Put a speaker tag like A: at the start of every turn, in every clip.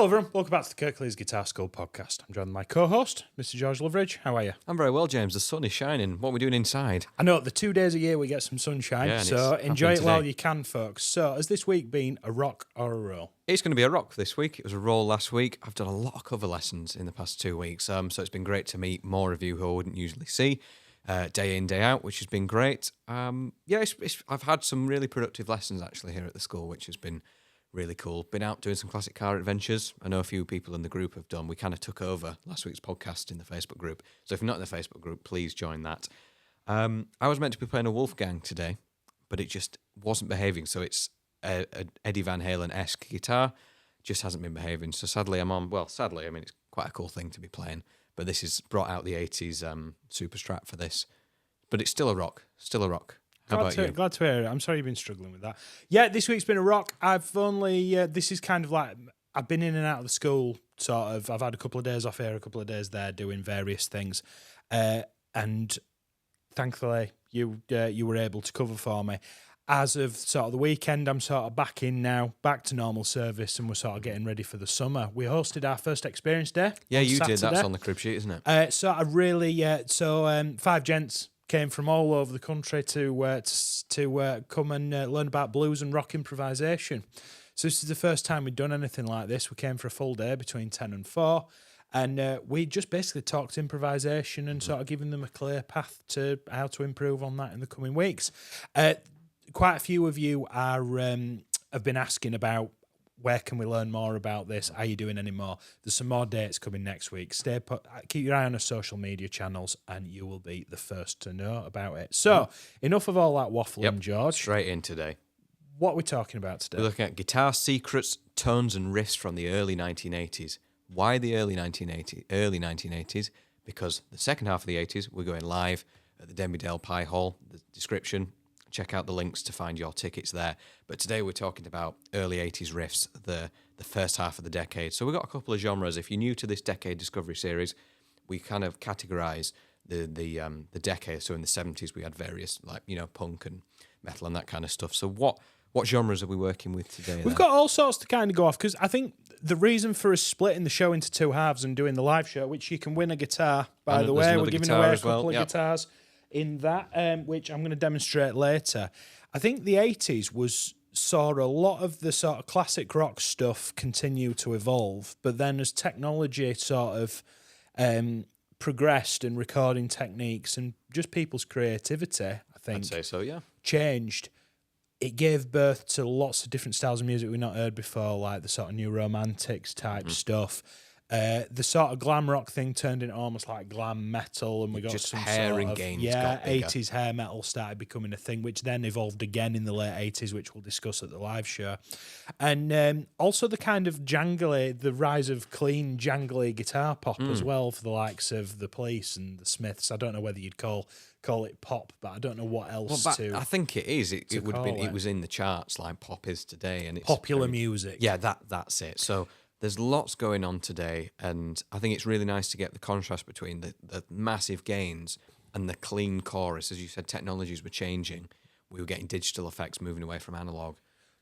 A: Hello everyone, welcome back to the Kirklees Guitar School Podcast. I'm joined by my co-host, Mr. George Loveridge. How are you?
B: I'm very well, James. The sun is shining. What are we doing inside?
A: I know, the 2 days a year we get some sunshine, so enjoy it while you can, folks. So, has this week been a rock or a roll?
B: It's going to be a rock this week. It was a roll last week. I've done a lot of cover lessons in the past 2 weeks, so it's been great to meet more of you who I wouldn't usually see day in, day out, which has been great. I've had some really productive lessons actually here at the school, which has been really cool. Been out doing some classic car adventures. I know a few people in the group have done. We kind of took over last week's podcast in the Facebook group. So if you're not in the Facebook group, please join that. I was meant to be playing a Wolfgang today, but it just wasn't behaving. So it's a Eddie Van Halen-esque guitar. Just hasn't been behaving. So sadly, I mean, it's quite a cool thing to be playing. But this has brought out the 80s Super Strat for this. But it's still a rock. How about you?
A: Glad to hear it. I'm sorry you've been struggling with that. Yeah, this week's been a rock. I've only, this is kind of like, I've been in and out of the school, sort of. I've had a couple of days off here, a couple of days there, doing various things. And thankfully, you were able to cover for me. As of sort of the weekend, I'm sort of back in now, back to normal service, and we're sort of getting ready for the summer. We hosted our first experience day.
B: Yeah, you did. That's on the crib sheet, isn't
A: it? So I really, 5 gents came from all over the country to come and learn about blues and rock improvisation. So this is the first time we'd done anything like this. We came for a full day between 10 and 4, and we just basically talked improvisation and sort of giving them a clear path to how to improve on that in the coming weeks. Quite a few of you have been asking about where can we learn more about this? Are you doing any more? There's some more dates coming next week. Stay put, keep your eye on our social media channels, and you will be the first to know about it. So, enough of all that waffling, George.
B: Straight in today.
A: What are we talking about today?
B: We're looking at guitar secrets, tones, and riffs from the early 1980s. Why the early 1980s? Because the second half of the 80s, we're going live at the Demi-Dale Pie Hall. The description. Check out the links to find your tickets there. But today we're talking about early 80s riffs, the first half of the decade. So we've got a couple of genres. If you're new to this Decade Discovery series, we kind of categorise the decade. So in the 70s we had various, like, punk and metal and that kind of stuff. So what genres are we working with today?
A: We've got all sorts to kind of go off, because I think the reason for us splitting the show into two halves and doing the live show, which you can win a guitar, by the way, we're giving away a couple of guitars in that, which I'm going to demonstrate later. I think the 80s saw a lot of the sort of classic rock stuff continue to evolve, but then as technology sort of progressed and recording techniques and just people's creativity, I think,
B: I'd say so, yeah,
A: changed, it gave birth to lots of different styles of music we've not heard before, like the sort of new romantics type stuff. The sort of glam rock thing turned into almost like glam metal, and we got
B: just
A: some
B: hair
A: sort
B: and
A: of,
B: gains.
A: 80s hair metal started becoming a thing, which then evolved again in the late 80s, which we'll discuss at the live show. And also the kind of the rise of clean, jangly guitar pop as well, for the likes of the Police and the Smiths. I don't know whether you'd call it pop, but I don't know what else to.
B: I think it is. It would have been. It was in the charts like pop is today, and it's
A: popular music.
B: Yeah, that's it. So there's lots going on today, and I think it's really nice to get the contrast between the massive gains and the clean chorus. As you said, technologies were changing. We were getting digital effects, moving away from analog.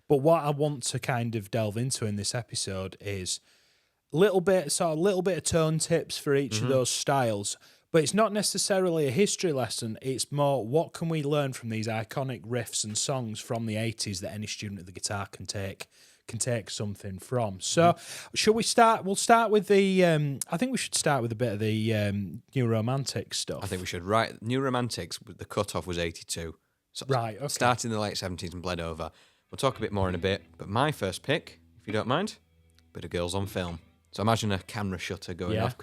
A: But what I want to kind of delve into in this episode is a little bit of tone tips for each of those styles. But it's not necessarily a history lesson. It's more, what can we learn from these iconic riffs and songs from the 80s that any student of the guitar can take something from. So, shall we start? We'll start with the. I think we should start with a bit of the new romantic stuff.
B: I think we should. Right, new romantics. The cutoff was 82. So
A: right. Okay.
B: Started in the late 70s and bled over. We'll talk a bit more in a bit. But my first pick, if you don't mind, bit of Girls on Film. So imagine a camera shutter going off.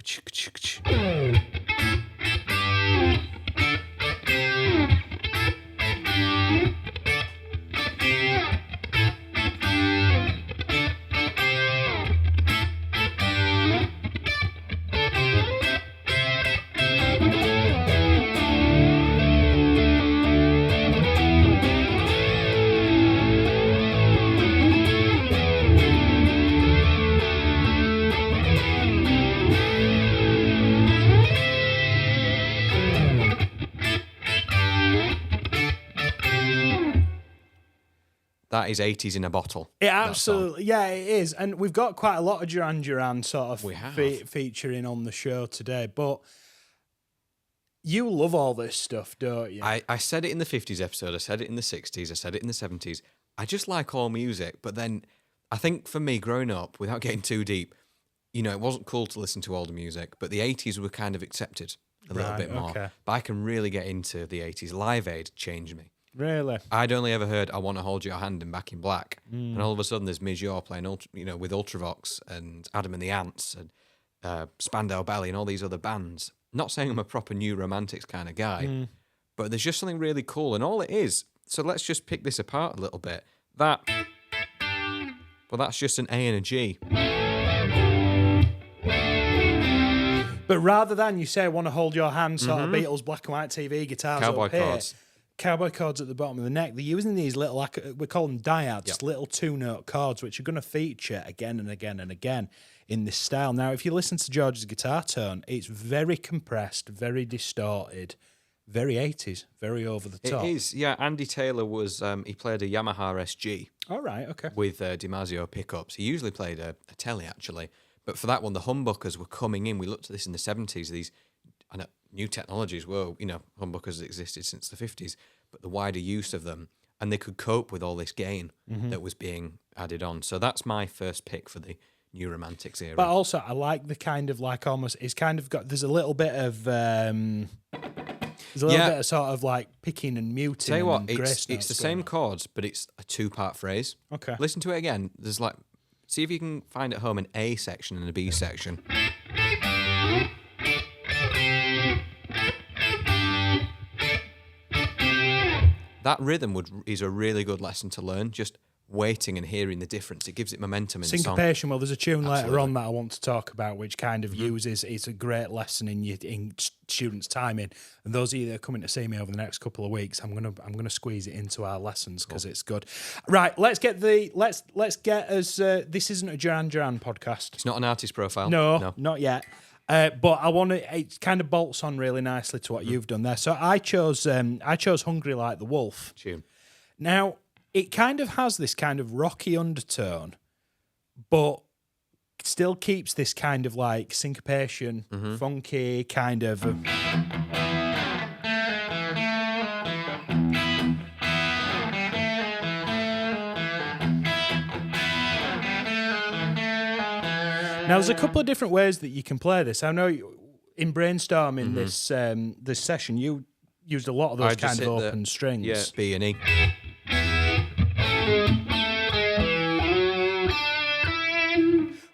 B: That is 80s in a bottle.
A: It absolutely, yeah, it is. And we've got quite a lot of Duran Duran sort of featuring on the show today. But you love all this stuff, don't you?
B: I said it in the 50s episode. I said it in the 60s. I said it in the 70s. I just like all music. But then I think for me, growing up, without getting too deep, you know, it wasn't cool to listen to older music, but the 80s were kind of accepted a little bit more.
A: Okay.
B: But I can really get into the 80s. Live Aid changed me.
A: Really?
B: I'd only ever heard I Want to Hold Your Hand and Back in Black. And all of a sudden there's Mijor playing, with Ultravox and Adam and the Ants and Spandau Ballet and all these other bands. Not saying I'm a proper New Romantics kind of guy, but there's just something really cool. And all it is, so let's just pick this apart a little bit. That's just an A and a G.
A: But rather than you say, I want to hold your hand, sort of Beatles black and white TV guitars
B: Cowboy
A: up here,
B: chords.
A: Cowboy chords at the bottom of the neck. They're using these little, like we call them dyads, little 2-note chords, which are going to feature again and again and again in this style. Now, if you listen to George's guitar tone, it's very compressed, very distorted, very 80s, very over the top.
B: It is, yeah. Andy Taylor was, he played a Yamaha SG.
A: All right, okay.
B: With DiMaggio pickups. He usually played a Telly, actually. But for that one, the humbuckers were coming in. We looked at this in the 70s, these new technologies were, humbuckers existed since the 50s, but the wider use of them, and they could cope with all this gain that was being added on. So that's my first pick for the New Romantics era.
A: But also, I like the kind of like almost, it's kind of got, there's a little bit of, bit of sort of like picking and muting.
B: Tell you what,
A: and
B: it's the same chords, but it's a 2-part phrase.
A: Okay.
B: Listen to it again. There's like, see if you can find at home an A section and a B section. That rhythm is a really good lesson to learn, just waiting and hearing the difference. It gives it momentum in the song.
A: Syncopation, well, there's a tune later on that I want to talk about, which kind of uses, it's a great lesson in students' timing. And those of you that are coming to see me over the next couple of weeks, I'm gonna squeeze it into our lessons because it's good. Right, let's get us. This isn't a Duran Duran podcast.
B: It's not an artist profile.
A: No, not yet. But I want to. It kind of bolts on really nicely to what you've done there. So I chose "Hungry Like the Wolf."
B: Tune.
A: Now it kind of has this kind of rocky undertone, but still keeps this kind of like syncopation, funky kind of. Now, there's a couple of different ways that you can play this. I know in brainstorming this session, you used a lot of those kind of open strings.
B: Yeah, B and E.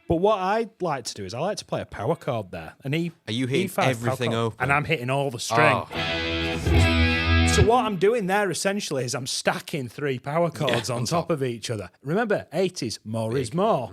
A: But what I like to do is I like to play a power chord there. An E.
B: Are you hitting
A: E5
B: everything open?
A: And I'm hitting all the string. So what I'm doing there essentially is I'm stacking 3 power chords on top of each other. Remember, 80s, more is more.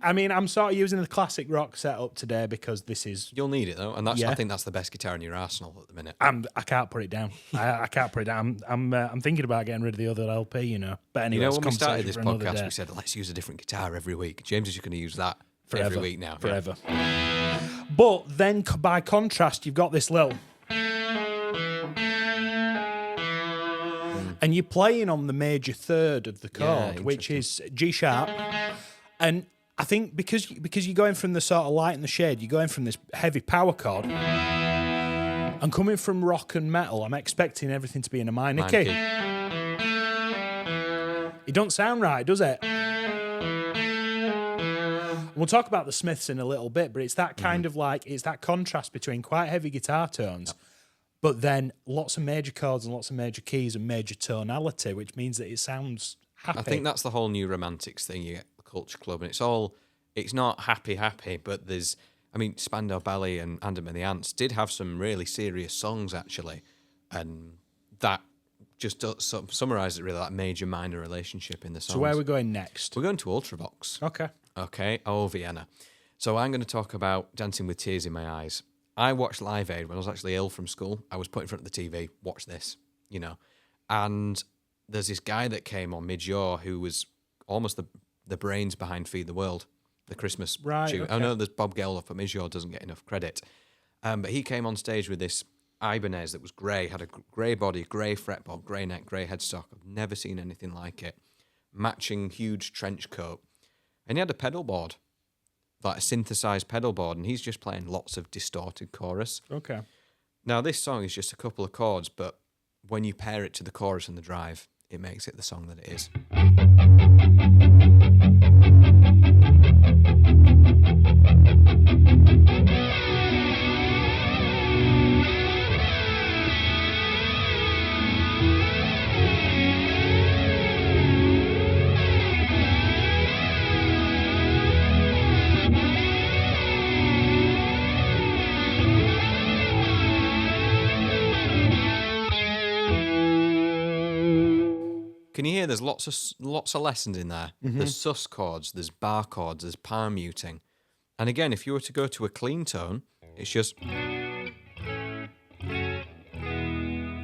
A: I'm sort of using the classic rock setup today because this is...
B: You'll need it, though, and I think that's the best guitar in your arsenal at the minute.
A: I can't put it down. I can't put it down. I'm thinking about getting rid of the other LP, But anyway,
B: when we started this podcast, we said, let's use a different guitar every week. James is just going to use that every week now.
A: Forever. Yeah. But then, by contrast, you've got this little... And you're playing on the major third of the chord, which is G sharp. And I think because you're going from the sort of light and the shade, you're going from this heavy power chord. And coming from rock and metal, I'm expecting everything to be in a minor key. It don't sound right, does it? We'll talk about the Smiths in a little bit, but it's that kind of like, it's that contrast between quite heavy guitar tones, but then lots of major chords and lots of major keys and major tonality, which means that it sounds happy.
B: I think that's the whole New Romantics thing. You get the Culture Club, and it's not happy, but there's, Spandau Ballet and Adam and the Ants did have some really serious songs, actually, and that just summarise it really, that major-minor relationship in the songs.
A: So where are we going next?
B: We're going to Ultravox.
A: Okay.
B: Oh, Vienna. So I'm going to talk about Dancing with Tears in My Eyes. I watched Live Aid when I was actually ill from school. I was put in front of the TV, watch this, And there's this guy that came on Mijor who was almost the brains behind Feed the World, the Christmas tune.
A: Okay.
B: I know there's Bob Geldof, but Mijor doesn't get enough credit. But he came on stage with this Ibanez that was grey, had a grey body, grey fretboard, grey neck, grey headstock. I've never seen anything like it. Matching huge trench coat. And he had a pedal board, like a synthesized pedal board, and he's just playing lots of distorted chorus.
A: Okay.
B: Now, this song is just a couple of chords, but when you pair it to the chorus and the drive, it makes it the song that it is. Can you hear there's lots of lessons in there? Mm-hmm. There's sus chords, there's bar chords, there's palm muting. And again, if you were to go to a clean tone, it's just...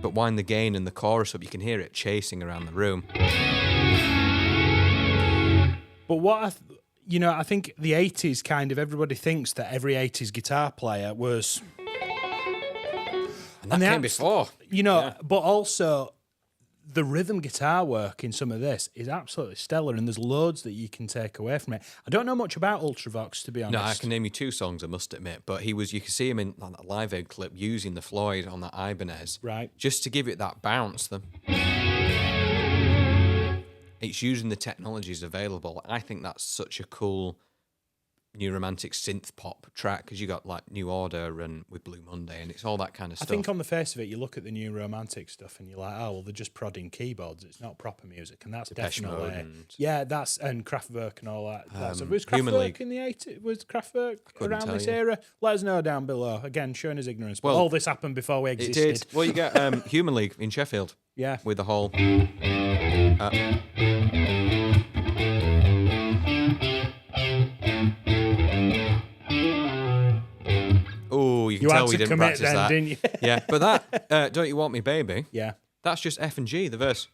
B: But wind the gain and the chorus up, you can hear it chasing around the room.
A: But what I think the 80s kind of, everybody thinks that every 80s guitar player was...
B: And that came before.
A: But also... The rhythm guitar work in some of this is absolutely stellar, and there's loads that you can take away from it. I don't know much about Ultravox, to be honest.
B: No, I can name you 2 songs, I must admit, but you can see him in that Live Aid clip using the Floyd on that Ibanez.
A: Right.
B: Just to give it that bounce. It's using the technologies available. I think that's such a cool New Romantic synth-pop track, because you got like New Order and with Blue Monday, and it's all that kind of stuff.
A: I think on the face of it, you look at the New Romantic stuff and you're like, oh, well, they're just prodding keyboards. It's not proper music, and that's
B: Depeche
A: definitely...
B: Mode
A: and Kraftwerk and all that. So was
B: Human
A: Kraftwerk
B: League.
A: In the 80s? Was Kraftwerk around this
B: you.
A: era? Let us know down below. Again, showing his ignorance. But all this happened before we existed.
B: It did. Well, you get Human League in Sheffield.
A: Yeah.
B: With the whole... Oh, you can tell we didn't practice that.
A: Didn't you?
B: Yeah, but that Don't You Want Me Baby,
A: yeah,
B: that's just F and G, the verse.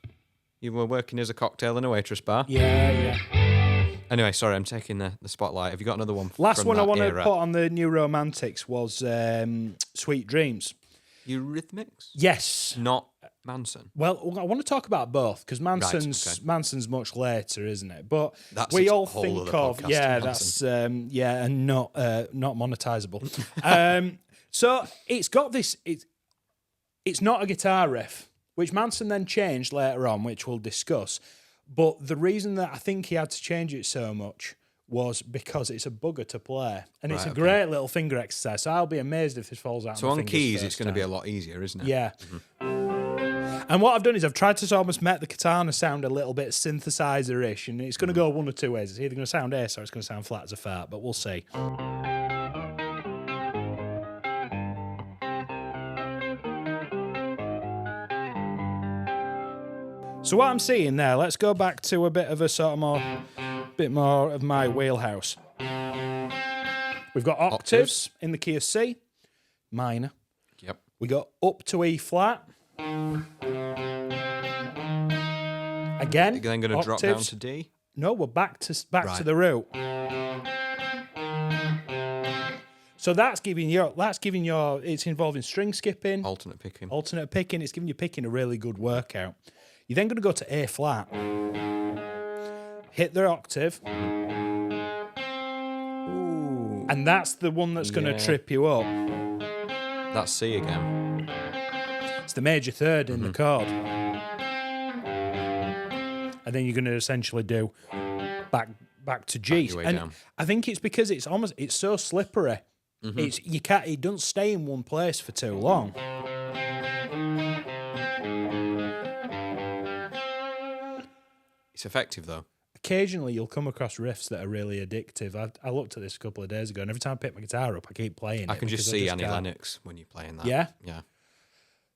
B: You were working as a cocktail in a waitress bar.
A: Yeah.
B: Anyway, sorry, I'm taking the spotlight. Have you got another one?
A: Last one I want
B: to
A: put on the New Romantics was Sweet Dreams.
B: Eurythmics?
A: Yes.
B: Not Manson.
A: Well, I want to talk about both, because Manson's much later, isn't it? But we all think of that's and not monetizable. So it's got this. It's not a guitar riff, which Manson then changed later on, which we'll discuss. But the reason that I think he had to change it so much was because it's a bugger to play, and it's a great little finger exercise. So I'll be amazed if this falls out.
B: So on keys, it's going to be a lot easier, isn't it?
A: Yeah. Mm-hmm. And what I've done is I've tried to almost make the katana sound a little bit synthesizer-ish, and it's going to go one or two ways. It's either going to sound ace or it's going to sound flat as a fart, but we'll see. So what I'm seeing there, let's go back to a bit of a sort of bit more of my wheelhouse. We've got octaves in the key of C, minor.
B: Yep.
A: We got up to E flat. Again,
B: Then going to drop down to D.
A: No, we're back to the root. So that's giving your. It's involving string skipping,
B: Alternate picking.
A: It's giving you picking a really good workout. You're then going to go to A flat, hit the octave,
B: Ooh.
A: and that's the one that's going to trip you up.
B: That's C again.
A: It's the major third in the chord. And then you're going to essentially do back to G. And
B: down.
A: I think it's because it's so slippery.
B: Mm-hmm.
A: It doesn't stay in one place for too long.
B: It's effective though.
A: Occasionally you'll come across riffs that are really addictive. I looked at this a couple of days ago, and every time I pick my guitar up, I keep playing it.
B: I can just see Annie Lennox when you're playing that.
A: Yeah?
B: Yeah.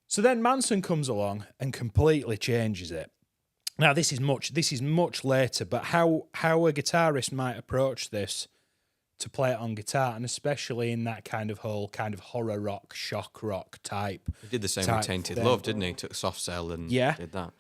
A: So then Manson comes along and completely changes it. Now this is much later, but how a guitarist might approach this to play it on guitar, and especially in that kind of whole kind of horror rock, shock rock type.
B: He did the same with Tainted Love, didn't he? Took Soft Cell and did that.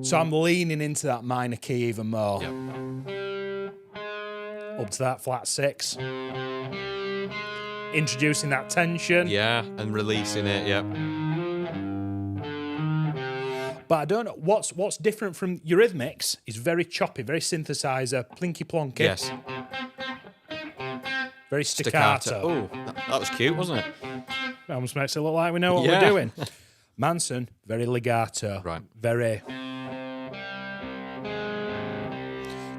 A: So I'm leaning into that minor key even more.
B: Yep.
A: Up to that flat 6. Introducing that tension.
B: Yeah, and releasing it, yep.
A: But I don't know, what's different from Eurythmics is very choppy, very synthesizer, plinky plonky.
B: Yes.
A: Very staccato.
B: Oh, that was cute, wasn't it?
A: It almost makes it look like we know what we're doing. Manson, very legato.
B: Right.
A: Very.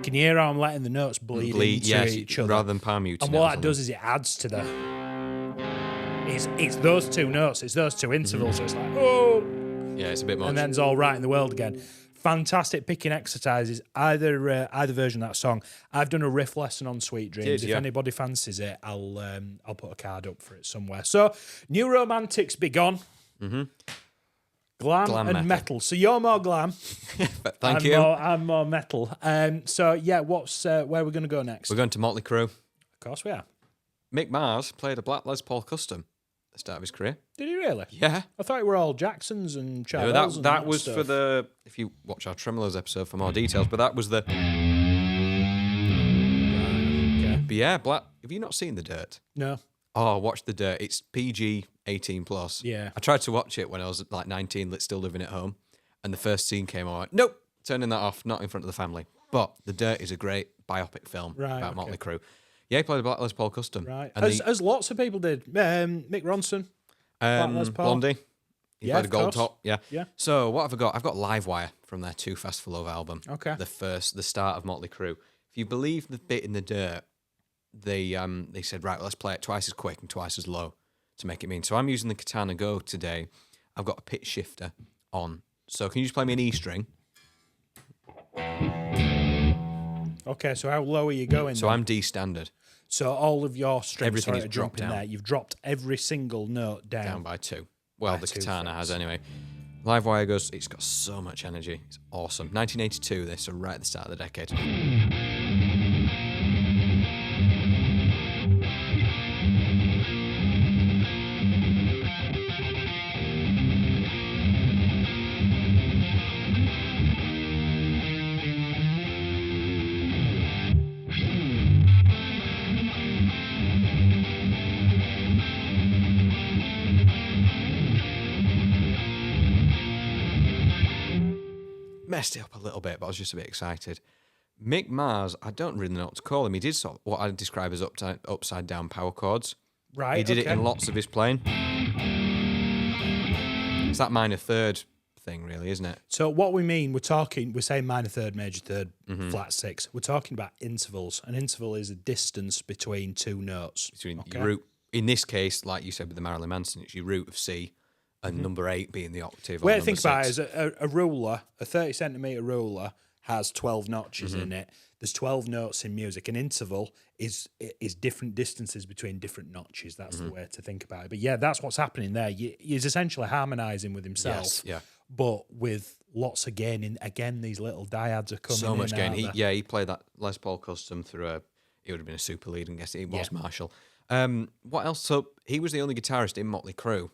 A: Can you hear how I'm letting the notes bleed into each other?
B: Rather than palm muting.
A: And what that does is it adds to the... It's those two notes, it's those two intervals, so it's like, oh...
B: Yeah, it's a bit much.
A: And then it's all right in the world again. Fantastic picking exercises, either version of that song. I've done a riff lesson on Sweet Dreams. If anybody fancies it, I'll put a card up for it somewhere. So, New Romantics be gone. Mm-hmm. Glam and metal. So you're more glam.
B: Thank you.
A: I'm more metal. So yeah, what's where we're going to go next?
B: We're going to Motley Crue.
A: Of course we are.
B: Mick Mars played a black Les Paul Custom at the start of his career.
A: Did he really?
B: Yeah.
A: I thought it were all Jacksons and Charles.
B: No,
A: and
B: that was
A: stuff.
B: for the. If you watch our Tremolos episode for more details, but that was the.
A: Okay.
B: But yeah, black. Have you not seen The Dirt?
A: No.
B: Oh, watch The Dirt. It's PG 18 plus.
A: Yeah.
B: I tried to watch it when I was like 19, still living at home, and the first scene came on. Nope, turning that off. Not in front of the family. But The Dirt is a great biopic film about Motley Crue. Yeah, he played a black Les Paul Custom.
A: Right.
B: And
A: As lots of people did. Mick Ronson. Black Les Paul.
B: Blondie. He played a gold top. Yeah.
A: Yeah.
B: So what have I got? I've got Livewire from their Too Fast for Love album.
A: Okay.
B: The start of Motley Crue. If you believe the bit in The Dirt, they said, right, let's play it twice as quick and twice as low to make it mean. So I'm using the Katana Go today. I've got a pitch shifter on. So can you just play me an E string?
A: Okay, so how low are you going?
B: So
A: then?
B: I'm D standard.
A: So all of your strings
B: Everything is
A: are
B: dropped
A: jumping
B: down.
A: there. You've dropped every single note down.
B: Down by 2. Well,
A: By
B: the
A: 2
B: Katana
A: frets.
B: has anyway. Livewire goes, it's got so much energy. It's awesome. 1982, this, so right at the start of the decade. Messed it up a little bit, but I was just a bit excited. Mick Mars, I don't really know what to call him. He did sort of what I'd describe as upside down power chords.
A: Right.
B: He did it in lots of his playing. It's that minor third thing, really, isn't it?
A: So what we mean, we're saying minor third, major third, flat 6. We're talking about intervals. An interval is a distance between two notes.
B: Between your root, in this case, like you said with the Marilyn Manson, it's your root of C and number 8 being the octave.
A: Way
B: or
A: to think
B: number
A: about it
B: 6.
A: is a ruler, a 30 centimetre ruler, has 12 notches in it. There's 12 notes in music. An interval is different distances between different notches. That's the way to think about it. But yeah, that's what's happening there. He's essentially harmonising with himself,
B: Yes, yeah.
A: but with lots of gain. And again, these little dyads are coming
B: So
A: in
B: much gain.
A: out there.
B: He played that Les Paul Custom through it would have been a super lead, and guess it was Marshall. What else? So he was the only guitarist in Motley Crue,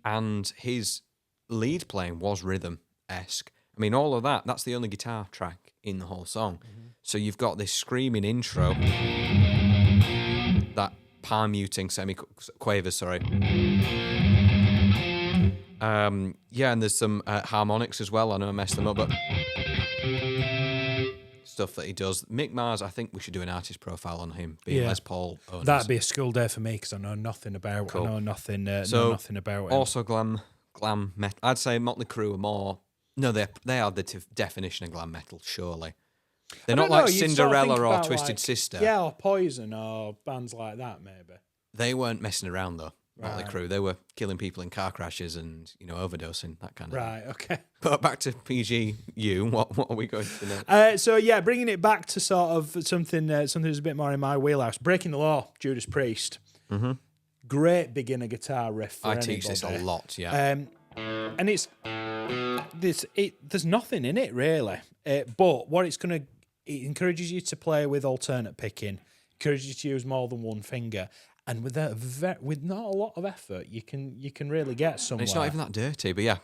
B: and his lead playing was rhythm-esque. I mean, all of that's the only guitar track in the whole song. So you've got this screaming intro, that palm muting semi-quaver, sorry. Yeah, and there's some harmonics as well. I know I messed them up, but stuff that he does. Mick Mars, I think we should do an artist profile on him, being Les Paul owners.
A: That'd be a school day for me because I know nothing about.
B: Cool.
A: I know nothing. Know nothing about him.
B: Also, glam metal. I'd say Motley Crue are more. No, they are the definition of glam metal. Surely, they're not like Cinderella or Twisted Sister.
A: Yeah, or Poison or bands like that. Maybe
B: they weren't messing around though. Motley Crue, they were killing people in car crashes and overdosing, that kind of thing.
A: Right. Okay.
B: But back to PGU. What are we going to now?
A: So yeah, bringing it back to sort of something that's a bit more in my wheelhouse. Breaking the Law, Judas Priest. Great beginner guitar riff. For
B: I teach this a lot. Yeah.
A: And there's nothing in it really, but what it encourages you to play with alternate picking, encourages you to use more than one finger, and with not a lot of effort, you can really get somewhere.
B: And it's not even that dirty, but yeah.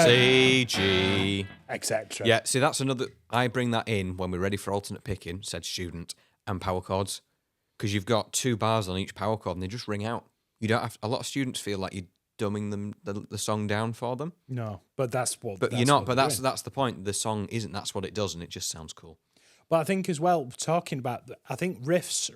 B: C, G,
A: etc.
B: Yeah, see, that's another. I bring that in when we're ready for alternate picking, said student, and power chords, because you've got 2 bars on each power chord and they just ring out. You don't have. A lot of students feel like you're dumbing them the song down for them.
A: No, but that's what.
B: But you're not. But that's the point. The song isn't. That's what it does, and it just sounds cool.
A: But I think as well, talking about, I think riffs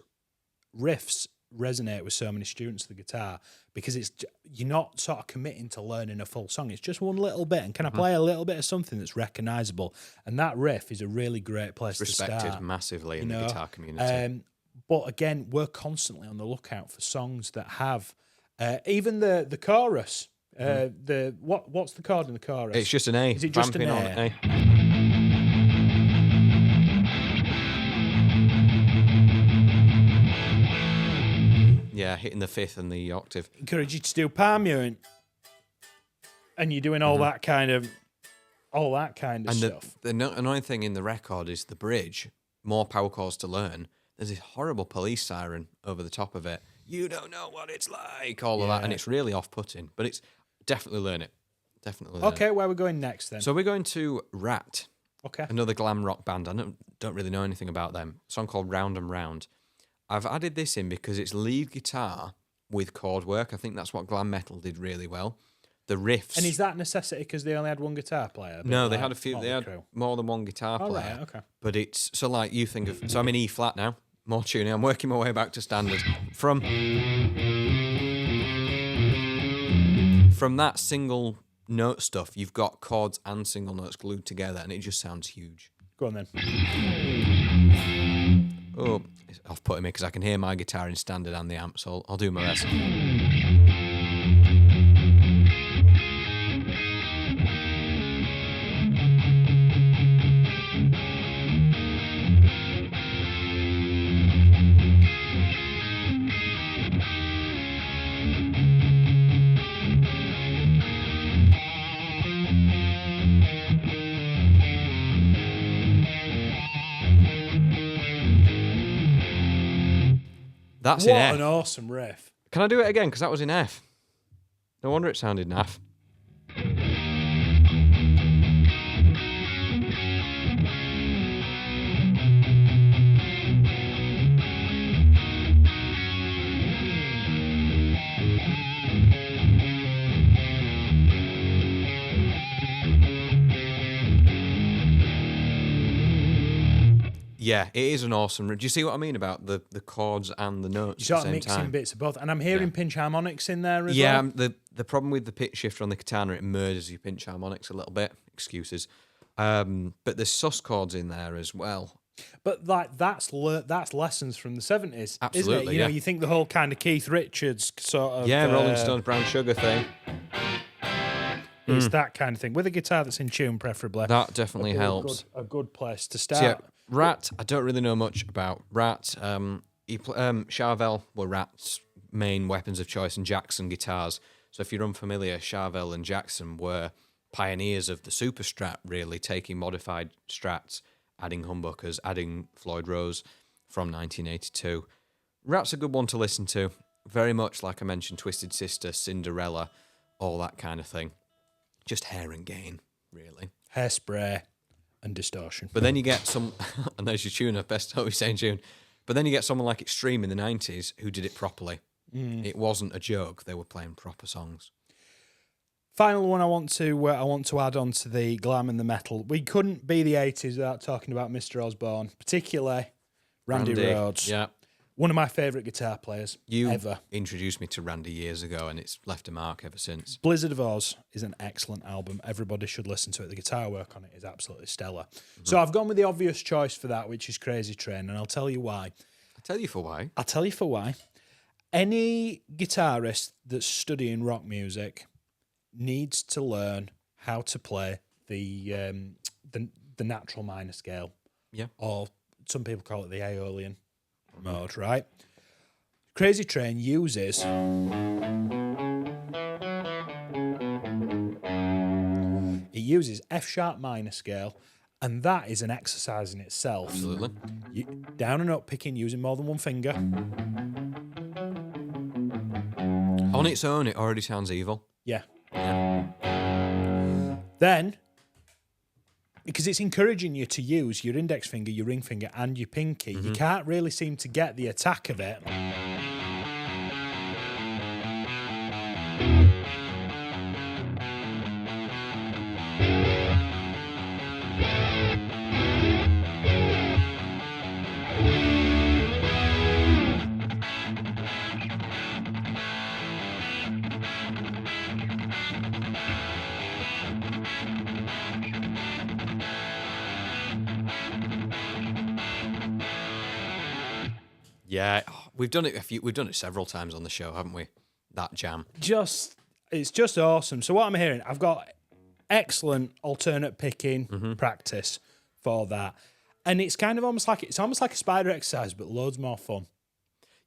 A: resonate with so many students of the guitar because you're not sort of committing to learning a full song. It's just one little bit, and can I play a little bit of something that's recognisable? And that riff is a really great place to start.
B: Respected massively in the guitar community.
A: But again, we're constantly on the lookout for songs that have even the chorus. What's the chord in the chorus?
B: It's just an A.
A: Is it just an A?
B: Yeah, hitting the 5th and the octave.
A: Encourage you to do palm mewing, and you're doing all that kind of stuff.
B: The annoying thing in the record is the bridge. More power chords to learn. There's this horrible police siren over the top of it. You don't know what it's like. All of that, and it's really off-putting. But it's definitely learn it. Definitely. Learn
A: Okay, where are we going next then?
B: So we're going to Rat.
A: Okay.
B: Another glam rock band. I don't really know anything about them. A song called Round and Round. I've added this in because it's lead guitar with chord work. I think that's what glam metal did really well. The riffs.
A: And is that necessity because they only had one guitar player?
B: No, they had a few. They had more than one guitar player.
A: Right, okay.
B: But it's so like you think of. So I'm in E flat now. More tuning. I'm working my way back to standard. From that single note stuff, you've got chords and single notes glued together, and it just sounds huge.
A: Go on then.
B: Oh, it's off-putting me because I can hear my guitar in standard and the amp, so I'll do my best. That's in F.
A: What an awesome riff.
B: Can I do it again? Because that was in F. No wonder it sounded naff. Yeah, it is an awesome. Do you see what I mean about the chords and the notes
A: You're
B: at the same
A: mixing
B: time?
A: bits of both, and I'm hearing pinch harmonics in there as well.
B: Yeah, the problem with the pitch shifter on the katana, it murders your pinch harmonics a little bit. Excuses, but there's sus chords in there as well.
A: But like that's lessons from the 70s,
B: Absolutely,
A: isn't it? You know, you think the whole kind of Keith Richards sort of
B: Rolling Stones Brown Sugar thing.
A: It's that kind of thing with a guitar that's in tune, preferably.
B: That definitely helps.
A: A good place to start.
B: So yeah, Rat, I don't really know much about Rat. Charvel were Rat's main weapons of choice and Jackson guitars. So if you're unfamiliar, Charvel and Jackson were pioneers of the super Strat, really, taking modified Strats, adding humbuckers, adding Floyd Rose from 1982. Rat's a good one to listen to. Very much like I mentioned, Twisted Sister, Cinderella, all that kind of thing. Just hair and gain, really.
A: Hairspray and distortion.
B: But then you get some, and there's your tuner, best always saying tune. But then you get someone like Extreme in the 90s who did it properly. It wasn't a joke. They were playing proper songs.
A: Final one I want to add on to the glam and the metal. We couldn't be the 80s without talking about Mr. Osborne, particularly Randy Rhoads.
B: Yeah.
A: One of my favourite guitar players ever.
B: You introduced me to Randy years ago, and it's left a mark ever since.
A: Blizzard of Oz is an excellent album. Everybody should listen to it. The guitar work on it is absolutely stellar. So I've gone with the obvious choice for that, which is Crazy Train, and I'll tell you why.
B: I'll tell you for why.
A: Any guitarist that's studying rock music needs to learn how to play the natural minor scale.
B: Yeah.
A: Or some people call it the Aeolian mode, right? Crazy Train uses F sharp minor scale, and that is an exercise in itself.
B: Absolutely.
A: Down and up picking using more than one finger.
B: On its own, it already sounds evil.
A: Yeah. Then, because it's encouraging you to use your index finger, your ring finger, and your pinky, you can't really seem to get the attack of it.
B: Yeah, we've done it we've done it several times on the show, haven't we? That jam.
A: It's just awesome. So what I'm hearing, I've got excellent alternate picking practice for that, and it's kind of almost like a spider exercise, but loads more fun.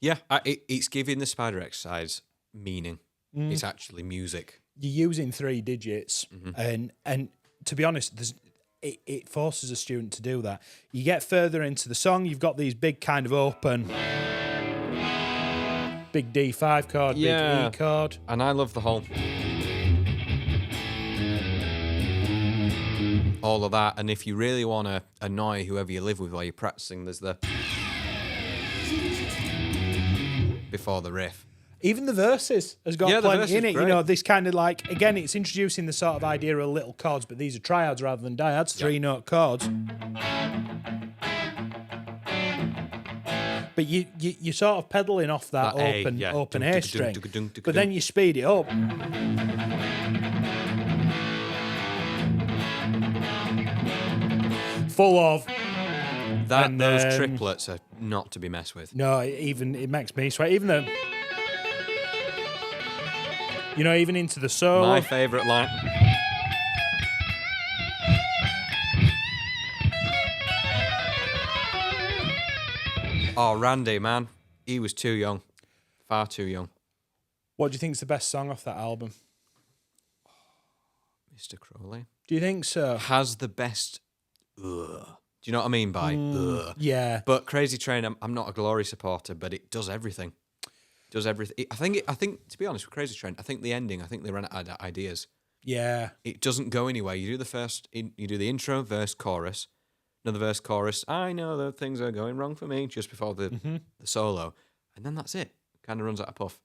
B: Yeah, it's giving the spider exercise meaning. It's actually music.
A: You're using 3 digits, and to be honest, it forces a student to do that. You get further into the song, you've got these big kind of open, big D5 chord, big E chord.
B: And I love the whole... all of that. And if you really want to annoy whoever you live with while you're practicing, there's the... before the riff.
A: Even the verses has got plenty in it.
B: Great.
A: You know, this kind of like, again, it's introducing the sort of idea of little chords, but these are triads rather than dyads, 3-note chords. But you sort of pedaling off that open A string, but then you speed it up. Full of...
B: those triplets are not to be messed with.
A: No, it makes me sweat. Even though... You know, even into the solo.
B: My favourite line. Oh, Randy, man. He was too young. Far too young.
A: What do you think is the best song off that album?
B: Mr. Crowley.
A: Do you think so?
B: Has the best... Ugh. Do you know what I mean by ugh?
A: Yeah.
B: But Crazy Train, I'm not a Glory supporter, but it does everything. Does everything. I think to be honest with Crazy Train, I think the ending, I think they ran out of ideas.
A: Yeah.
B: It doesn't go anywhere. You do the intro, verse, chorus, another verse, chorus. I know that things are going wrong for me just before the solo, and then that's it. Kind of runs out of puff.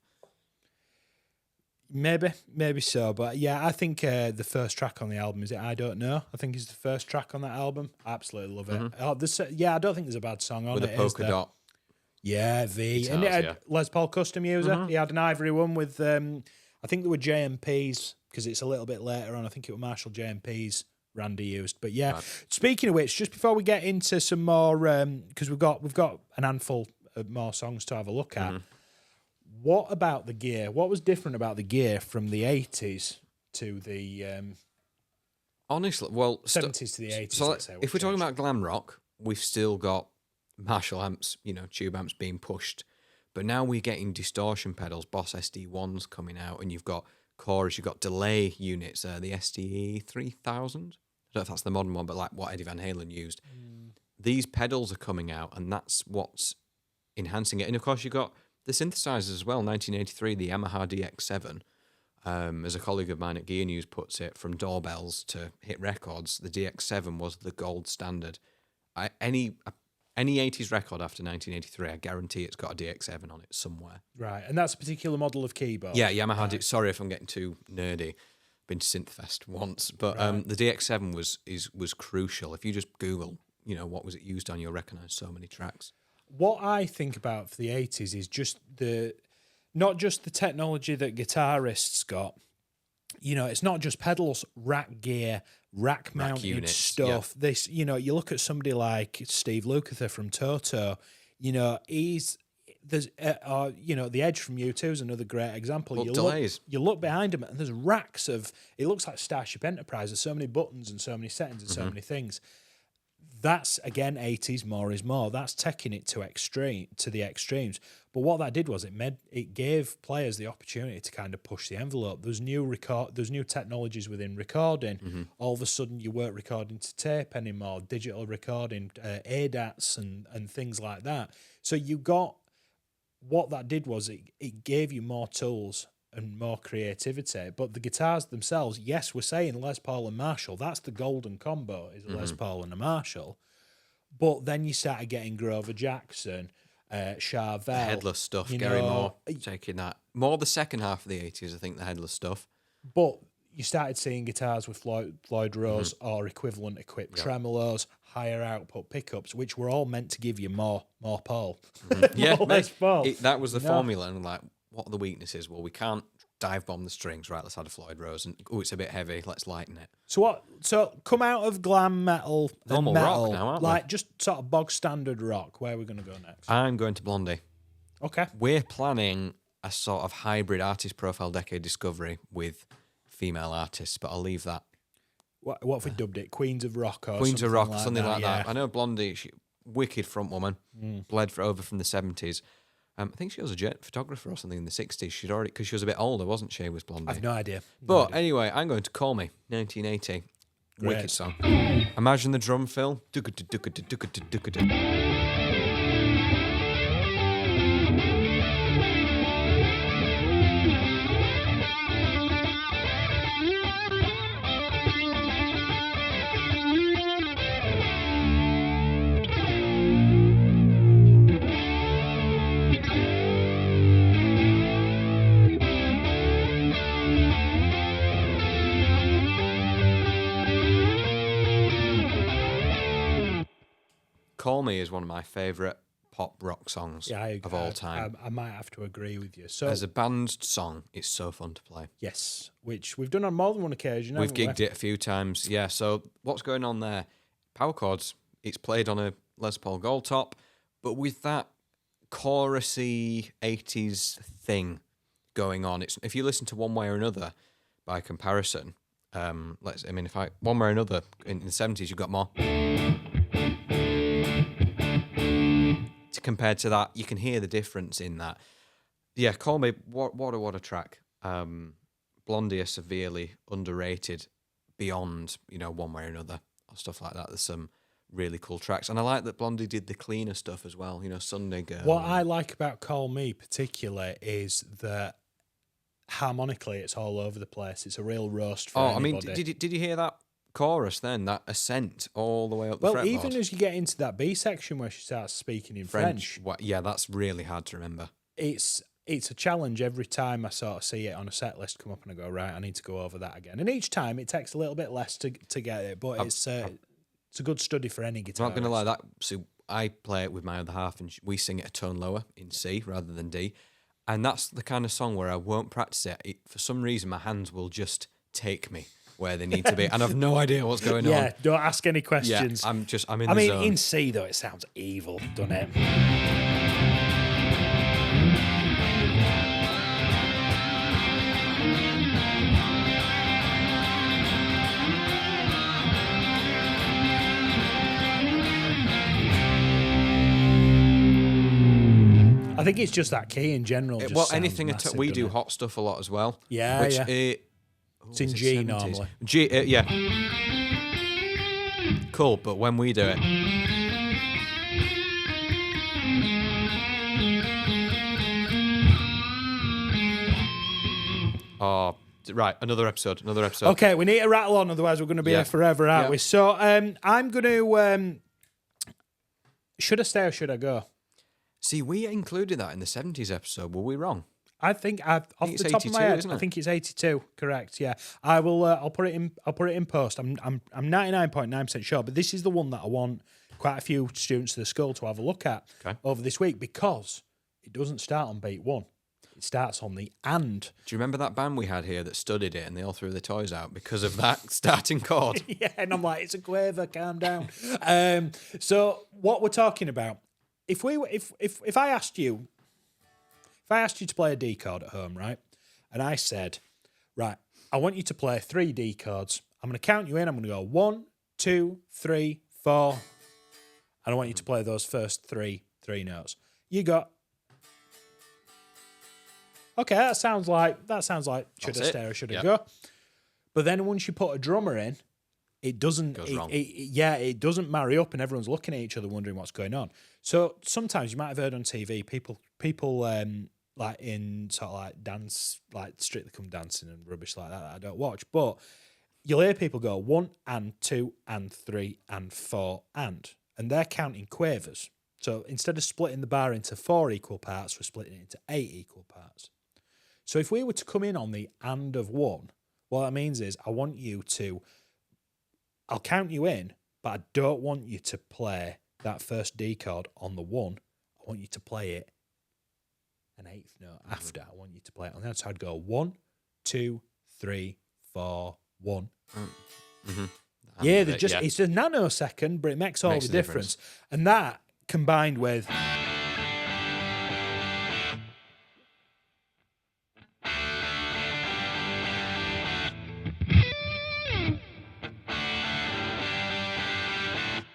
A: Maybe so, but yeah, I think the first track on the album is it. I Don't Know. I think it's the first track on that album. Absolutely love it. I don't think there's a bad song on it.
B: With a polka dot.
A: Yeah, V.
B: Guitars,
A: And it had Les Paul custom user. He had an ivory one with, I think there were JMPs, because it's a little bit later on. I think it was Marshall JMPs Randy used. But yeah, Speaking of which, just before we get into some more, because we've got an handful of more songs to have a look at. What about the gear? What was different about the gear from the 80s to the...
B: honestly, well...
A: 70s to the 80s,
B: so
A: let's say.
B: If we're talking about glam rock, we've still got Marshall amps, tube amps being pushed. But now we're getting distortion pedals, Boss SD1s coming out, and you've got chorus, you've got delay units, the SDE 3000. I don't know if that's the modern one, but like what Eddie Van Halen used. These pedals are coming out, and that's what's enhancing it. And of course, you've got the synthesizers as well, 1983, the Yamaha DX7. As a colleague of mine at Gear News puts it, from doorbells to hit records, the DX7 was the gold standard. Any 80s record after 1983, I guarantee it's got a DX7 on it somewhere.
A: Right, and that's a particular model of keyboard.
B: Yeah, Yamaha. Sorry if I'm getting too nerdy. Been to Synthfest once, but the DX7 was crucial. If you just Google, what was it used on, you'll recognise so many tracks.
A: What I think about for the 80s is just not just the technology that guitarists got. It's not just pedals, rack gear, rack mounted
B: units,
A: stuff. Yeah. This, you look at somebody like Steve Lukather from Toto. He's the Edge from U2 is another great example. You look behind him, and there's racks of. It looks like Starship Enterprise. There's so many buttons and so many settings and so many things. That's, again, 80s, more is more. That's taking it to the extremes. But what that did was it gave players the opportunity to kind of push the envelope. There's new technologies within recording. All of a sudden, you weren't recording to tape anymore, digital recording, ADATs and things like that. So you got, what that did was it gave you more tools and more creativity. But the guitars themselves, yes, we're saying Les Paul and Marshall. That's the golden combo, is a Les Paul and a Marshall. But then you started getting Grover Jackson, Charvel.
B: The headless stuff, Gary Moore taking that. More the second half of the 80s, I think, the headless stuff.
A: But you started seeing guitars with Floyd Rose or equivalent equipped tremolos, higher output pickups, which were all meant to give you more Paul.
B: Yeah,
A: Les Paul.
B: That was the formula. And like, what are the weaknesses? Well, we can't dive bomb the strings. Right, let's add a Floyd Rose. And it's a bit heavy. Let's lighten it.
A: So come out of glam metal,
B: Normal
A: metal,
B: rock now, aren't we?
A: like just sort of bog standard rock. Where are we going to go next?
B: I'm going to Blondie.
A: Okay.
B: We're planning a sort of hybrid artist profile decade discovery with female artists, but I'll leave that.
A: What if we dubbed it? Queens of Rock or
B: Queens of Rock, something like
A: yeah.
B: that. I know Blondie, wicked front woman, bled over from the 70s. I think she was a jet photographer or something in the 60s. She'd already, because she was a bit older, wasn't she, was Blondie?
A: I've no idea.
B: Anyway, I'm going to Call Me, 1980.
A: Great.
B: Wicked song. Imagine the drum fill. Call Me is one of my favourite pop rock songs of all time.
A: I might have to agree with you. So
B: as a band song, it's so fun to play.
A: Yes, which we've done on more than one occasion.
B: We've gigged it a few times. Yeah, so what's going on there? Power chords, it's played on a Les Paul Gold Top, but with that chorusy 80s thing going on. If you listen to One Way or Another by comparison, One Way or Another in the 70s, you've got more. Compared to that, you can hear the difference in that. Yeah, Call Me, what a track. Blondie are severely underrated beyond, One Way or Another or stuff like that. There's some really cool tracks. And I like that Blondie did the cleaner stuff as well, Sunday Girl.
A: What I like about Call Me particularly is that harmonically it's all over the place. It's a real roast for anybody.
B: Did you hear that chorus then, that ascent all the way up the fretboard?
A: Well, even as you get into that B section where she starts speaking in French.
B: Yeah, that's really hard to remember.
A: It's a challenge every time I sort of see it on a set list come up and I go, right, I need to go over that again. And each time it takes a little bit less to get it, but it's a good study for any guitar.
B: I'm not going to lie, that. So I play it with my other half and we sing it a tone lower in C rather than D. And that's the kind of song where I won't practice it. For some reason, my hands will just take me where they need to be, and I've no idea what's going on.
A: Yeah, don't ask any questions.
B: Yeah, I'm in the zone.
A: In C though, it sounds evil, doesn't it? I think it's just that key in general.
B: Anything we do hot stuff a lot as well.
A: Yeah, it's in G
B: 70s?
A: normally.
B: G, yeah. Cool, but when we do it, right, another episode.
A: Okay, we need to rattle on, otherwise we're going to be here forever, aren't we? So I'm going to. Should I stay or should I go?
B: See, we included that in the 70s episode. Were we wrong?
A: I think off the top of my head, I think it's 82. Correct. Yeah, I will. I'll put it in. I'll put it in post. I'm 99.9% sure, but this is the one that I want quite a few students to the school to have a look at over this week because it doesn't start on beat one. It starts on the and.
B: Do you remember that band we had here that studied it and they all threw their toys out because of that starting chord?
A: Yeah, and I'm like, it's a quaver. Calm down. So what we're talking about, if I asked you. If I asked you to play a D chord at home, right, and I said, right, I want you to play 3 D chords. I'm going to count you in. I'm going to go 1, 2, 3, 4, and I want you to play those first three notes. You got. Okay, that sounds like should I stay or should I go? But then once you put a drummer in, it doesn't.
B: Goes wrong.
A: It doesn't marry up, and everyone's looking at each other wondering what's going on. So sometimes you might have heard on TV people like in sort of like dance, like Strictly Come Dancing and rubbish like that I don't watch. But you'll hear people go 1 and 2 and 3 and 4 and they're counting quavers. So instead of splitting the bar into 4 equal parts, we're splitting it into 8 equal parts. So if we were to come in on the and of 1, what that means is I'll count you in, but I don't want you to play that first D chord on the 1. I want you to play it an 8th note after. I want you to play it on that. So I'd go 1, 2, 3, 4, 1.
B: Mm-hmm.
A: Yeah, it's a nanosecond, but it makes all the difference. And that combined with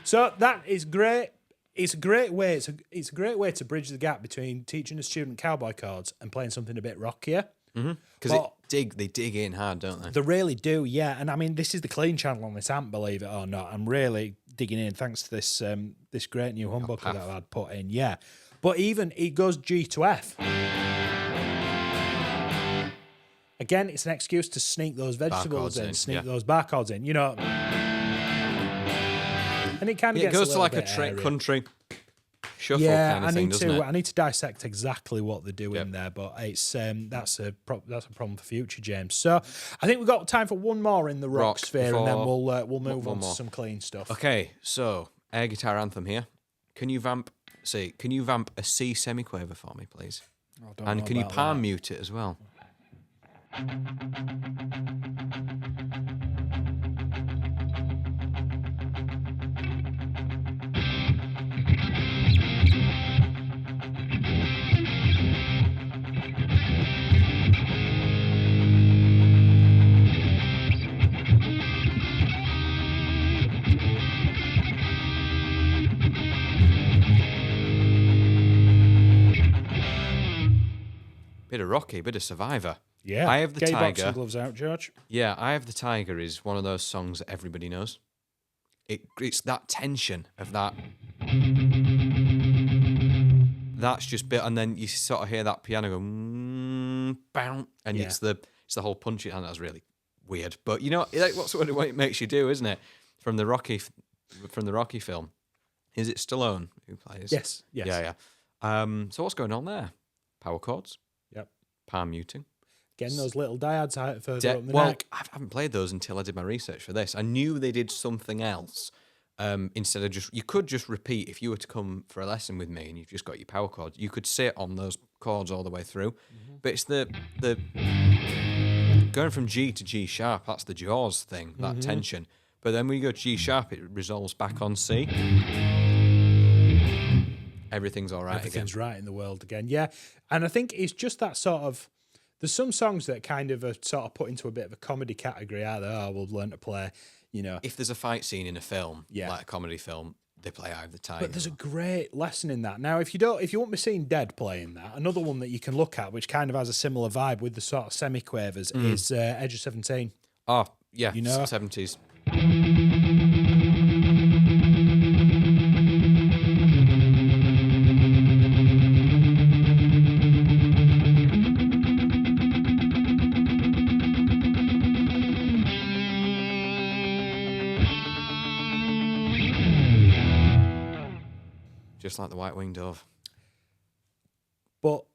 A: so that is great. It's a great way. It's a great way to bridge the gap between teaching a student cowboy chords and playing something a bit rockier.
B: Because they dig in hard, don't they?
A: They really do, yeah. And I mean, this is the clean channel on this amp, believe it or not. I'm really digging in thanks to this this great new humbucker that I'd put in, yeah. But even it goes G to F. Again, it's an excuse to sneak those vegetables in, sneak those bar chords in, you know. And it kind of
B: goes to like a trick country shuffle kind of thing, doesn't it?
A: I need to dissect exactly what they're doing there, but it's that's a problem for future, James. So I think we've got time for one more in the rock sphere, and then we'll move on to some clean stuff.
B: Okay, so air guitar anthem here. Can you vamp a C semiquaver for me, please? And can you palm mute it as well? Bit of Rocky, bit of Survivor.
A: Yeah.
B: I Have the
A: Get
B: Tiger.
A: your boxing gloves out, George.
B: Yeah, I Have the Tiger is one of those songs that everybody knows. It's that tension of that. That's just bit, and then you sort of hear that piano go, bow, and it's the whole punchy, and that's really weird. But you know, what's what it makes you do, isn't it? From the Rocky film, is it Stallone who plays?
A: Yes.
B: Yeah. So what's going on there? Power chords.
A: Yep.
B: Palm muting.
A: Getting those little dyads out further up the neck.
B: I haven't played those until I did my research for this. I knew they did something else instead of you could just repeat if you were to come for a lesson with me and you've just got your power chords. You could sit on those chords all the way through, but it's the going from G to G sharp. That's the Jaws thing, that tension. But then when you go G sharp, it resolves back on C. Everything's all right.
A: Everything's right in the world again. Yeah, and I think it's just that sort of. There's some songs that kind of are sort of put into a bit of a comedy category. Either we'll learn to play, you know.
B: If there's a fight scene in a film, like a comedy film, they play Eye of the Tiger.
A: But there's a great lesson in that. Now, if you want me seen Dead playing that, another one that you can look at, which kind of has a similar vibe with the sort of semi-quavers, is Edge of 17.
B: Oh, yeah,
A: you know?
B: 70s. Just like the white-winged dove.
A: But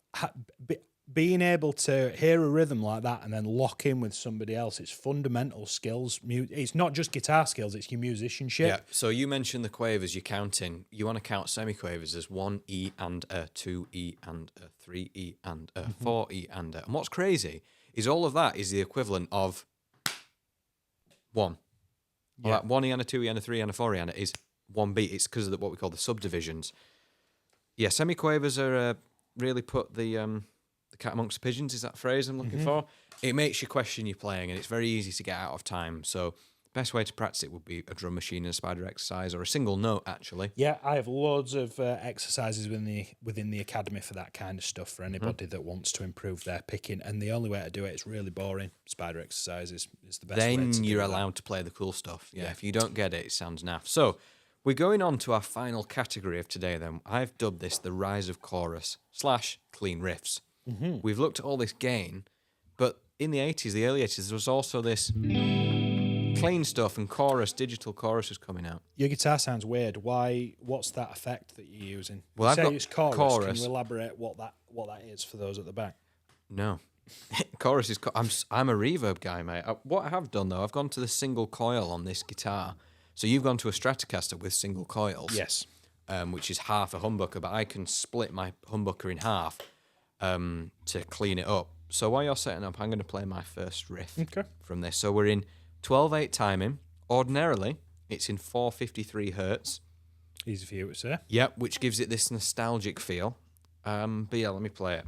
A: being able to hear a rhythm like that and then lock in with somebody else, it's fundamental skills. It's not just guitar skills, it's your musicianship.
B: Yeah, so you mentioned the quavers, you're counting. You want to count semiquavers as 1 E and a, 2 E and a, 3 E and a, 4 E and a. And what's crazy is all of that is the equivalent of 1. Yeah. Like 1 E and a, 2 E and a, 3 E and a, 4 E and a is 1 beat. It's because of what we call the subdivisions. Yeah, semiquavers are really put the cat amongst the pigeons, is that phrase I'm looking for? It makes you question your playing, and it's very easy to get out of time. So the best way to practice it would be a drum machine and a spider exercise, or a single note, actually.
A: Yeah, I have loads of exercises within the academy for that kind of stuff for anybody that wants to improve their picking. And the only way to do it is really boring. Spider exercises is the best way to do it.
B: Then you're allowed to play the cool stuff. Yeah, if you don't get it, it sounds naff. So we're going on to our final category of today then. I've dubbed this the rise of chorus / clean riffs. We've looked at all this gain, but in the 80s, the early 80s, there was also this clean stuff and digital choruses coming out.
A: Your guitar sounds weird. Why? What's that effect that you're using?
B: Well,
A: you
B: I've
A: say
B: got
A: it's chorus.
B: chorus.
A: Can you elaborate what that is for those at the back?
B: No. Chorus is... I'm a reverb guy, mate. What I have done, though, I've gone to the single coil on this guitar. So you've gone to a Stratocaster with single coils.
A: Yes.
B: Which is half a humbucker, but I can split my humbucker in half to clean it up. So while you're setting up, I'm going to play my first riff from this. So we're in 12/8 timing. Ordinarily, it's in 453 hertz.
A: Easy for you to say.
B: Yep, which gives it this nostalgic feel. But yeah, let me play it.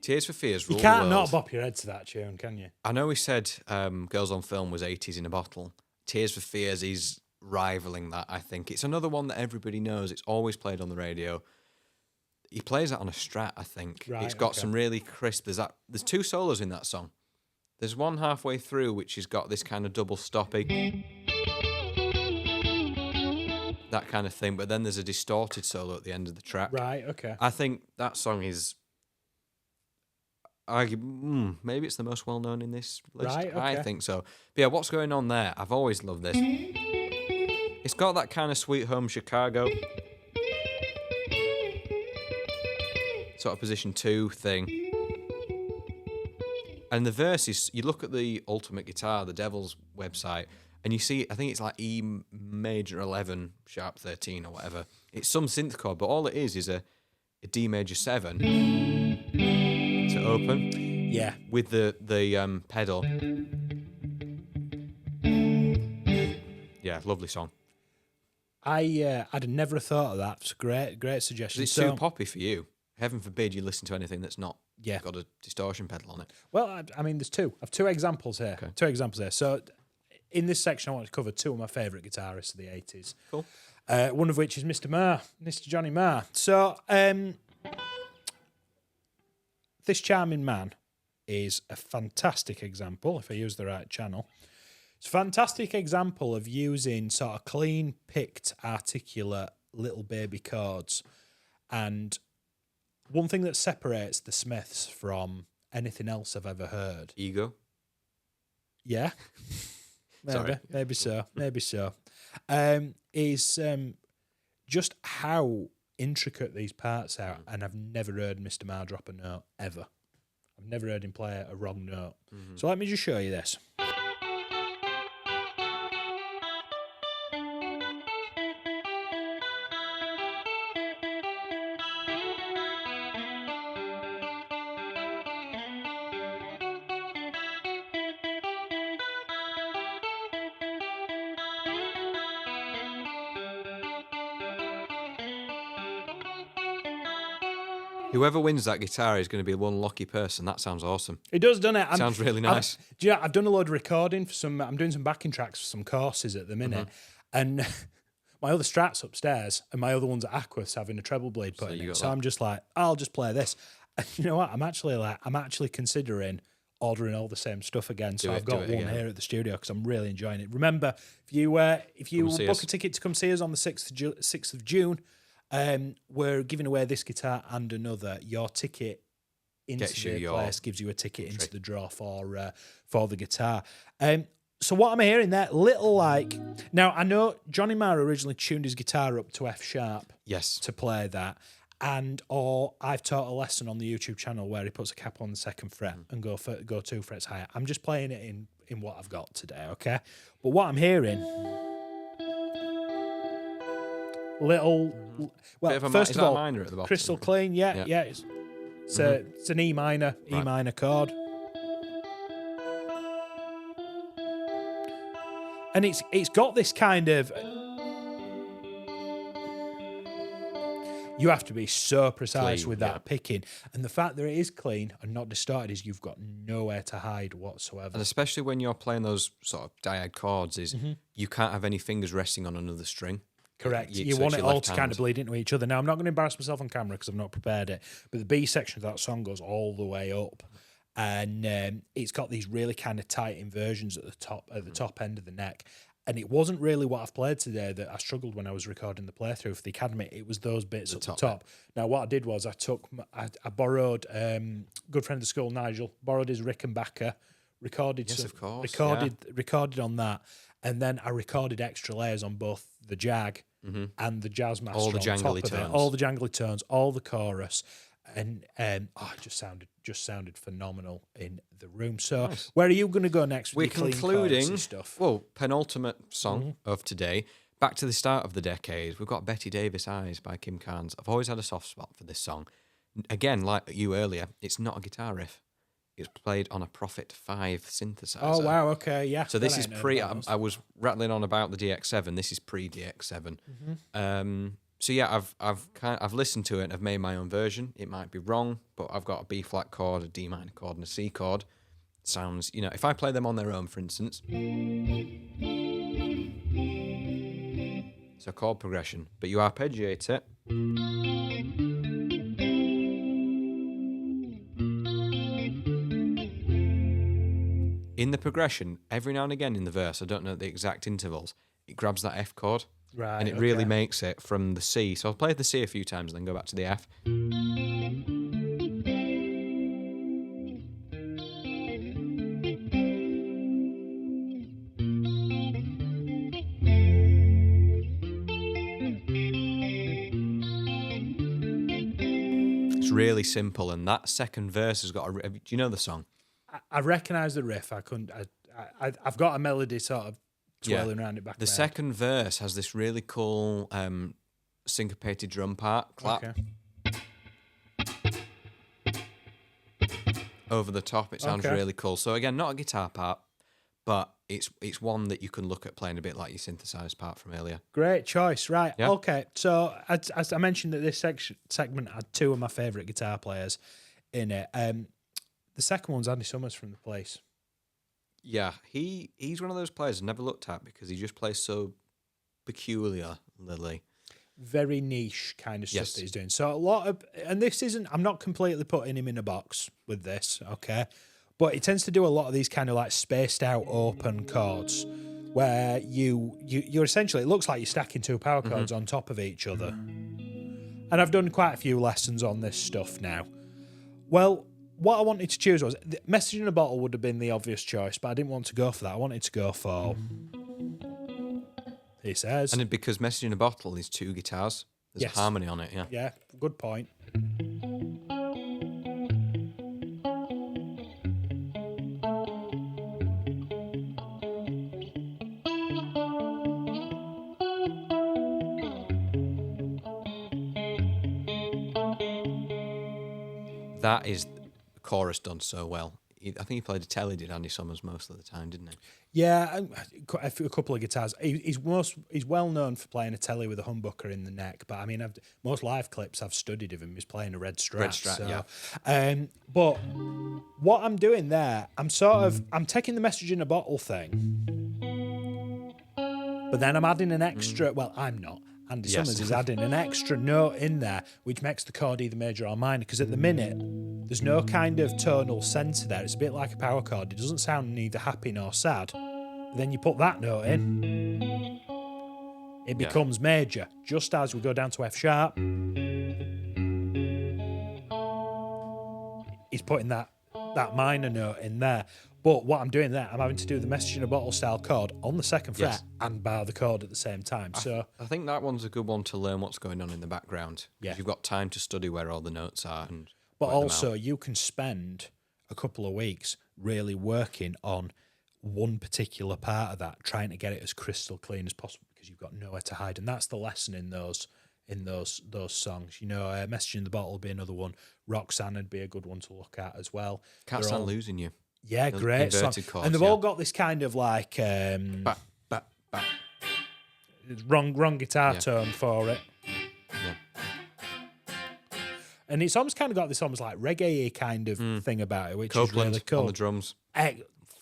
B: Tears for Fears.
A: You can't not bop your head to that tune, can you?
B: I know we said Girls on Film was 80s in a bottle. Tears for Fears is rivaling that, I think. It's another one that everybody knows. It's always played on the radio. He plays that on a Strat, I think.
A: Right,
B: it's got some really crisp... There's two solos in that song. There's one halfway through which has got this kind of double stopping... that kind of thing, but then there's a distorted solo at the end of the track.
A: Right, okay.
B: I think that song is... maybe it's the most well-known in this list.
A: Right, okay.
B: I think so. But yeah, what's going on there? I've always loved this. It's got that kind of Sweet Home Chicago sort of position 2 thing. And the verses, you look at the Ultimate Guitar, the Devil's website, and you see, I think it's like E major 11, sharp 13 or whatever. It's some synth chord, but all it is a D major 7 to open.
A: Yeah.
B: With the pedal. Yeah, lovely song.
A: I'd never thought of that. It's a great suggestion.
B: It's too poppy for you. Heaven forbid you listen to anything that's not got a distortion pedal on it.
A: Well, I mean, there's two. I've two examples here. Okay. Two examples here. So in this section, I want to cover two of my favourite guitarists of the 80s.
B: Cool.
A: One of which is Mr. Marr, Mr. Johnny Marr. So this charming man is a fantastic example, if I use the right channel. It's a fantastic example of using sort of clean, picked, articulate little baby chords. And one thing that separates the Smiths from anything else I've ever heard.
B: Ego?
A: Yeah. Maybe so. Is just how intricate these parts are. And I've never heard Mr. Marr drop a note, ever. I've never heard him play a wrong note. Mm-hmm. So let me just show you this.
B: Whoever wins that guitar is going to be one lucky person. That sounds awesome.
A: It does, doesn't it?
B: Sounds really nice.
A: I've done a load of recording for some. I'm doing some backing tracks for some courses at the minute, and my other Strat's upstairs, and my other one's at Aquas having a treble blade put in it. So I'm just like, I'll just play this. And you know what? I'm actually considering ordering all the same stuff again. So I've got one here at the studio because I'm really enjoying it. Remember, if you book a ticket to come see us on the 6th of June. We're giving away this guitar and another. Your ticket into the place gives you a ticket into the draw for the guitar. So what I'm hearing there, now I know Johnny Marr originally tuned his guitar up to F sharp.
B: Yes.
A: To play that, or I've taught a lesson on the YouTube channel where he puts a cap on the second fret and go 2 frets higher. I'm just playing it in what I've got today, okay? But what I'm hearing. First of all,
B: minor at the bottom,
A: crystal clean, yeah. It's an E minor chord, and it's got this kind of, You have to be so precise
B: Clean,
A: with that picking. And the fact that it is clean and not distorted is you've got nowhere to hide whatsoever.
B: And especially when you're playing those sort of dyad chords, is
A: Mm-hmm.
B: you can't have any fingers resting on another string.
A: Correct. You
B: so
A: want
B: it's
A: it
B: your
A: all
B: left
A: to kind
B: hand.
A: of bleed into each other. Now, I'm not going to embarrass myself on camera because I've not prepared it, but the B section of that song goes all the way up, and it's got these really kind of tight inversions at the top end of the neck. And it wasn't really what I've played today that I struggled when I was recording the playthrough for the Academy. It was those bits at the top. Now, what I did was I borrowed good friend of the school, Nigel, borrowed his Rickenbacker, recorded recorded on that, and then I recorded extra layers on both the Jag and the Jazz Master.
B: All the
A: on top
B: jangly
A: of it.
B: tones.
A: All the jangly tones, all the chorus, and it just sounded phenomenal in the room. So, where are you going to go next?
B: We're
A: With your clean
B: concluding,
A: chorusy stuff?
B: well, penultimate song of today. Back to the start of the decade, we've got Betty Davis Eyes by Kim Carnes. I've always had a soft spot for this song. Again, like you earlier, it's not a guitar riff. It's played on a Prophet 5 synthesizer.
A: Oh, wow, okay, yeah.
B: So this is I was rattling on about the DX7. This is pre-DX7. So yeah, I've listened to it and I've made my own version. It might be wrong, but I've got a B flat chord, a D minor chord, and a C chord. Sounds, if I play them on their own, for instance. So chord progression, but you arpeggiate it. In the progression, every now and again in the verse, I don't know the exact intervals, it grabs that F chord.
A: Right,
B: and it really makes it from the C. So I'll play the C a few times and then go back to the F. It's really simple, and that second verse has got a... Do you know the song?
A: I recognise the riff. I've got a melody sort of swirling around it back.
B: The second verse has this really cool syncopated drum part, clap.
A: Okay.
B: Over the top. It sounds really cool. So again, not a guitar part, but it's one that you can look at playing a bit like your synthesized part from earlier.
A: Great choice. Right.
B: Yeah.
A: Okay. So as I mentioned that this segment had two of my favourite guitar players in it. The second one's Andy Summers from The Police.
B: Yeah, he's one of those players I never looked at because he just plays so peculiarly.
A: Very niche kind of stuff that he's doing. So a lot of, and this isn't, I'm not completely putting him in a box with this, okay? But he tends to do a lot of these kind of like spaced out open chords where you're essentially, it looks like you're stacking two power chords on top of each other. And I've done quite a few lessons on this stuff now. Well, what I wanted to choose was Message in a Bottle would have been the obvious choice, but I didn't want to go for that. I wanted to go for, he says.
B: And because Message in a Bottle is two guitars, there's harmony on it, yeah.
A: Yeah, good point.
B: That is chorus done so well. I think he played a telly, did Andy Summers most of the time, didn't he?
A: Yeah, a couple of guitars. He's well known for playing a telly with a humbucker in the neck. But I mean, most live clips I've studied of him is playing a red Strat.
B: Red Strat, yeah.
A: But what I'm doing there, I'm taking the Message in a Bottle thing, but then I'm adding an extra. Well, I'm not. Andy Summers is adding an extra note in there, which makes the chord either major or minor. Because at the minute, there's no kind of tonal centre there. It's a bit like a power chord. It doesn't sound neither happy nor sad. But then you put that note in, it becomes major. Just as we go down to F sharp, he's putting that minor note in there. But what I'm doing there, I'm having to do the Message in a Bottle style chord on the second fret and bar the chord at the same time. So
B: I think that one's a good one to learn what's going on in the background. Yeah. You've got time to study where all the notes are. But
A: also, you can spend a couple of weeks really working on one particular part of that, trying to get it as crystal clean as possible because you've got nowhere to hide. And that's the lesson in those songs. Message in the Bottle would be another one. Roxanne would be a good one to look at as well.
B: Can't Stand Losing You.
A: Yeah, great song.
B: Chords,
A: and they've all got this kind of like wrong guitar tone for it.
B: Yeah.
A: and it's almost kind of got this almost like reggae kind of thing about it, which
B: Copeland
A: is really cool.
B: on the drums.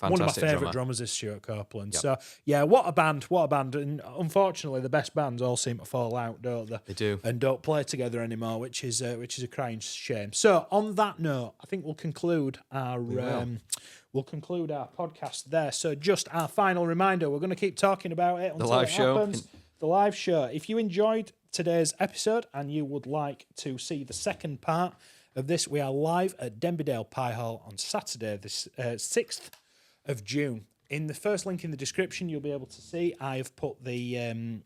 A: One of my
B: Fantastic
A: favourite
B: drummer.
A: drummers is Stuart Copeland.
B: Yep.
A: So yeah, what a band! And unfortunately, the best bands all seem to fall out, don't they?
B: They do.
A: And don't play together anymore, which is a crying shame. So on that note, I think we'll conclude our podcast there. So just our final reminder: we're going to keep talking about it until
B: live
A: it
B: show.
A: happens. The live show. If you enjoyed today's episode and you would like to see the second part of this, we are live at Denbydale Pie Hall on Saturday, this 6th of June. In the first link in the description, you'll be able to see I've put the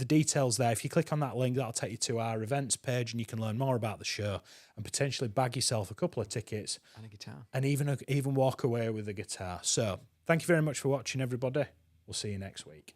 A: details there. If you click on that link, that'll take you to our events page, and you can learn more about the show and potentially bag yourself a couple of tickets
B: And a guitar.
A: and even walk away with a guitar. So thank you very much for watching, everybody. We'll see you next week.